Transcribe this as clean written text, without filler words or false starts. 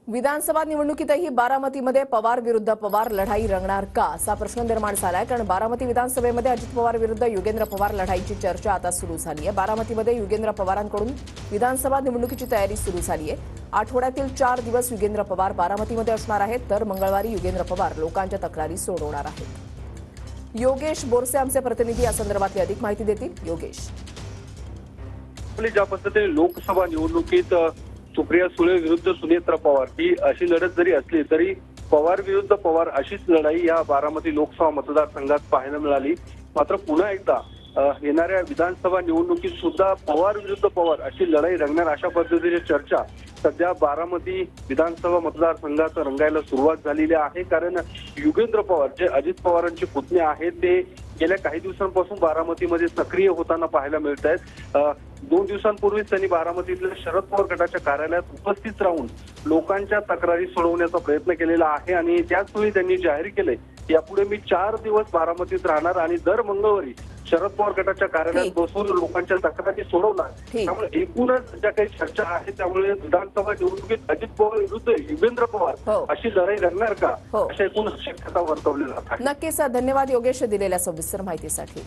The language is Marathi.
विधानसभा निवडणुकीतही बारामतीमध्ये पवार विरुद्ध पवार लढाई रंगणार का असा प्रश्न निर्माण झालाय। कारण बारामती विधानसभेमध्ये अजित पवार विरुद्ध योगेंद्र पवार लढाईची चर्चा आता सुरू झाली आहे। बारामतीमध्ये योगेंद्र पवारांकडून विधानसभा निवडणुकीची तयारी सुरू झाली आहे। आठवड्यातील 4 दिवस योगेंद्र पवार बारामतीमध्ये असणार आहेत, तर मंगळवारी योगेंद्र पवार लोकांच्या तक्रारी सोडवणार आहेत। योगेश बोरसे आमचे प्रतिनिधी या संदर्भातली अधिक माहिती देतील। योगेश, ज्या पद्धतीने लोकसभा निवडणुकीत सुप्रिया सुळे विरुद्ध सुनेत्रा पवार ही अशी लढत जरी असली तरी पवार विरुद्ध पवार अशीच लढाई या बारामती लोकसभा मतदारसंघात पाहायला मिळाली। मात्र पुन्हा एकदा येणाऱ्या विधानसभा निवडणुकीत सुद्धा पवार विरुद्ध पवार अशी लढाई रंगणार अशा पद्धतीची चर्चा सध्या बारामती विधानसभा मतदारसंघात रंगायला सुरुवात झालेली आहे। कारण योगेंद्र पवार जे अजित पवारांचे पुतणे आहेत ते गेल्या काही दिवसांपासून बारामतीमध्ये सक्रिय होताना पाहायला मिळत आहेत। 2 दिवसांपूर्वीच त्यांनी बारामतीतल्या शरद पवार गटाच्या कार्यालयात उपस्थित राहून लोकांच्या तक्रारी सोडवण्याचा प्रयत्न केलेला आहे आणि त्याचवेळी त्यांनी जाहीर केले यापुढे मी 4 दिवस बारामतीत राहणार आणि दर मंगळवारी शरद पवार गटाच्या कार्यालयात बसून लोकांच्या तक्रारी सोडवणार। त्यामुळे एकूणच ज्या काही चर्चा आहे त्यामुळे विधानसभा निवडणुकीत अजित पवार विरुद्ध योगेंद्र पवार अशी लढाई रंगणार का अशा एकूण शक्यता वर्तवली जात आहे। नक्कीच, धन्यवाद योगेश दिलेल्या सविस्तर माहितीसाठी।